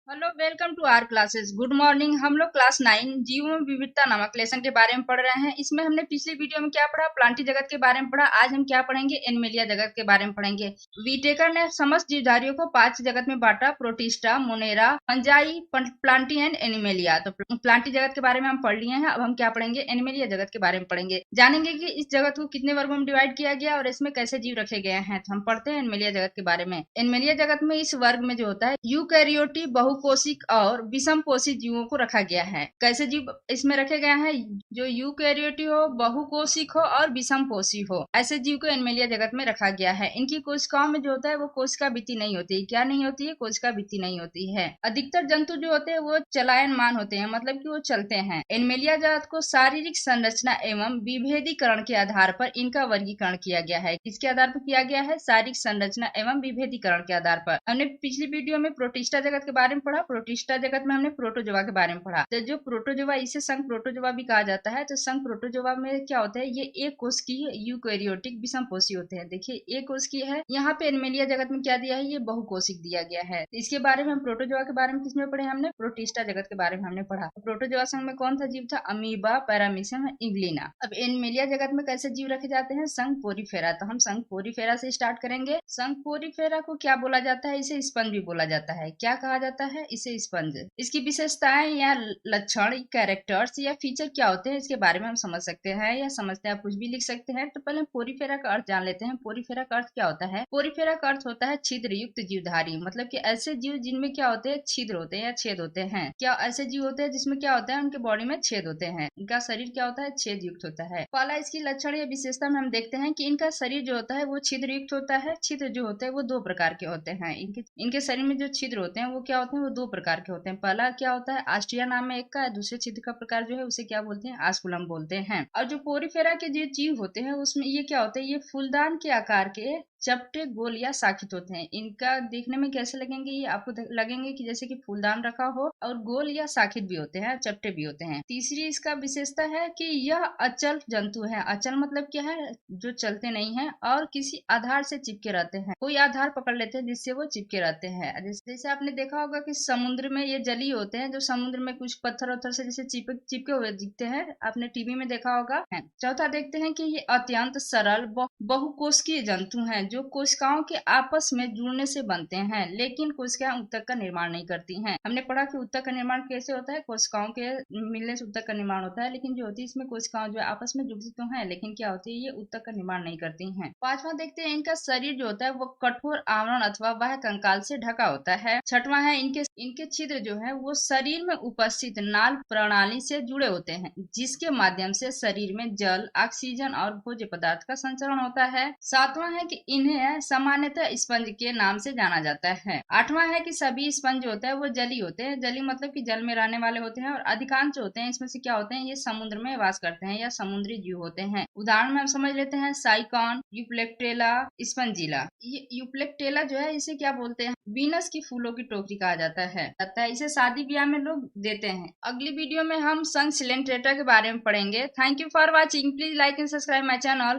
Hello, welcome to our classes. Good morning. हम लोग class 9 जीव में विविधता नामक लेसन के बारे में पढ़ रहे हैं। इसमें हमने पिछली वीडियो में क्या पढ़ा? प्लांटी जगत के बारे में पढ़ा। आज हम क्या पढ़ेंगे? एनिमेलिया जगत के बारे में पढ़ेंगे। विटेकर ने समस्त जीवधारियों को 5 जगत में बांटा: protista, Monera, fungi, Plantae and animalia. तो प्लांटी जगत के बारे में हम पढ़ लिए हैं। अब हम क्या पढ़ेंगे? एनिमेलिया जगत के बारे में पढ़ेंगे। जानेंगे कि इस जगत को कितने वर्गों में डिवाइड किया गया और इसमें कैसे जीव रखे गए हैं। तो हम पढ़ते हैं एनिमेलिया जगत के बारे में। एनिमेलिया जगत में इस वर्ग में जो होता है यूकैरियोटी, बहुकोशिक और विषम कोशिक जीवों को रखा गया है। कैसे जीव इसमें रखे गए हैं? जो यूकैरियोटी हो, बहुकोशिक हो और विषम कोशिक हो, ऐसे जीव को एनिमेलिया जगत में रखा गया है। इनकी कोशिकाओं में जो होता है वो कोशिका भित्ति नहीं होती। क्या नहीं होती है? कोशिका भित्ति नहीं होती है। अधिकतर जंतु जो होते हैं वो चलायमान होते हैं, मतलब कि वो चलते हैं। एनिमेलिया जगत को शारीरिक संरचना एवं विभेदीकरण के आधार पर इनका वर्गीकरण किया गया है। किसके आधार पर किया गया है? शारीरिक संरचना एवं विभेदीकरण के आधार पर। हमने पिछली वीडियो में प्रोटिस्टा जगत के बारे में पढ़ा। प्रोटिस्टा जगत में हमने प्रोटोजोआ के बारे में पढ़ा। तो जो प्रोटोजोआ, इसे संघ प्रोटोजोआ भी कहा जाता है। तो संघ प्रोटोजोआ में क्या होता है? ये एक कोशिकीय यूकैरियोटिक विषम कोशिकीय होते हैं। देखिए, एक कोशिकीय है। यहाँ पे एनिमेलिया जगत में क्या दिया है? ये बहुकोशिक दिया गया है। इसके बारे में हम प्रोटोजोआ के बारे में किसमें पढ़े? हमने प्रोटिस्टा जगत के बारे में हमने पढ़ा। प्रोटोजोआ संघ में कौन सा जीव था? Amoeba, paramecium, euglena. अब एनिमेलिया जगत में कैसे जीव रखे जाते हैं? संघ पोरीफेरा। तो हम संघ पोरीफेरा से स्टार्ट करेंगे। संघ पोरीफेरा को क्या बोला जाता है? इसे स्पंज भी बोला जाता है। क्या कहा जाता है? इसे स्पंज। इसकी विशेषताएं या लक्षण, कैरेक्टर्स या फीचर क्या होते हैं, इसके बारे में हम समझ सकते हैं या समझते हैं। आप कुछ भी लिख सकते हैं। तो पहले पोरीफेरा का अर्थ जान लेते हैं। पोरीफेरा का अर्थ क्या होता है? पोरीफेरा का अर्थ होता है छिद्र युक्त जीवधारी, मतलब कि ऐसे जीव जिनमें क्या होते हैं? छिद्र होते हैं या छेद होते हैं। क्या ऐसे जीव होते हैं जिसमें क्या होता है? उनके बॉडी में छेद होते हैं। इनका शरीर क्या होता है? छेद युक्त होता है। पहला इसकी लक्षण या विशेषता में हम देखते हैं कि इनका शरीर जो होता है वो छिद्र युक्त होता है। छिद्र जो होते हैं वो दो प्रकार के होते हैं। इनके शरीर में जो छिद्र होते हैं वो क्या होते हैं? वो दो प्रकार के होते हैं। पहला क्या होता है? आस्ट्रिया नाम में एक का है। दूसरे छिद्र का प्रकार जो है उसे क्या बोलते हैं? आस्कुलम बोलते हैं। और जो पोरीफेरा के जो जीव होते हैं उसमें ये क्या होते हैं? ये फूलदान के आकार के चपटे, गोल या शाखित होते हैं। इनका देखने में कैसे लगेंगे? ये आपको लगेंगे कि जैसे कि फूलदान रखा हो, और गोल या शाखित भी होते हैं, चपटे भी होते हैं। तीसरी इसका विशेषता है कि यह अचल जंतु है। अचल मतलब क्या है? जो चलते नहीं है और किसी आधार से चिपके रहते हैं। कोई आधार पकड़ लेते हैं जिससे वो चिपके रहते हैं। जैसे आपने देखा होगा कि समुद्र में ये जलीय होते हैं, जो समुद्र में कुछ पत्थर वत्थर से जैसे चिपके हुए दिखते हैं। आपने टीवी में देखा होगा। चौथा देखते हैं कि ये अत्यंत सरल बहुकोशिकीय जंतु हैं, जो कोशिकाओं के आपस में जुड़ने से बनते हैं, लेकिन कोशिकाएं ऊतक का निर्माण नहीं करती हैं। हमने पढ़ा कि ऊतक का निर्माण कैसे होता है? कोशिकाओं के मिलने से ऊतक का निर्माण होता है, लेकिन जो होती है इसमें कोशिकाएं जो आपस में जुड़ती तो हैं, लेकिन क्या होती है? ये ऊतक का निर्माण नहीं करती हैं। पांचवा देखते हैं, इनका शरीर जो होता है वो कठोर आवरण अथवा बाह्य कंकाल से ढका होता है। छठवां है, इनके छिद्र जो है वो शरीर में उपस्थित नाल प्रणाली से जुड़े होते हैं, जिसके माध्यम से शरीर में जल, ऑक्सीजन और भोज्य पदार्थ का संचरण होता है। सातवां है कि इन्हें सामान्यतः स्पंज के नाम से जाना जाता है। आठवां है कि सभी स्पंज होते हैं वो जली होते हैं। जली मतलब कि जल में रहने वाले होते हैं, और अधिकांश होते हैं इसमें से क्या होते हैं? ये समुद्र में वास करते हैं या समुद्री जीव होते हैं। उदाहरण में हम समझ लेते हैं साइकॉन, यूप्लेक्टेला, स्पंजिला। ये यूप्लेक्टेला जो है इसे क्या बोलते हैं? वीनस की फूलों की टोकरी कहा जाता है। इसे शादी ब्याह में लोग देते हैं। अगली वीडियो में हम संघ सिलेंट्रेटा के बारे में पढ़ेंगे। Thank you for watching. Please like and subscribe my channel.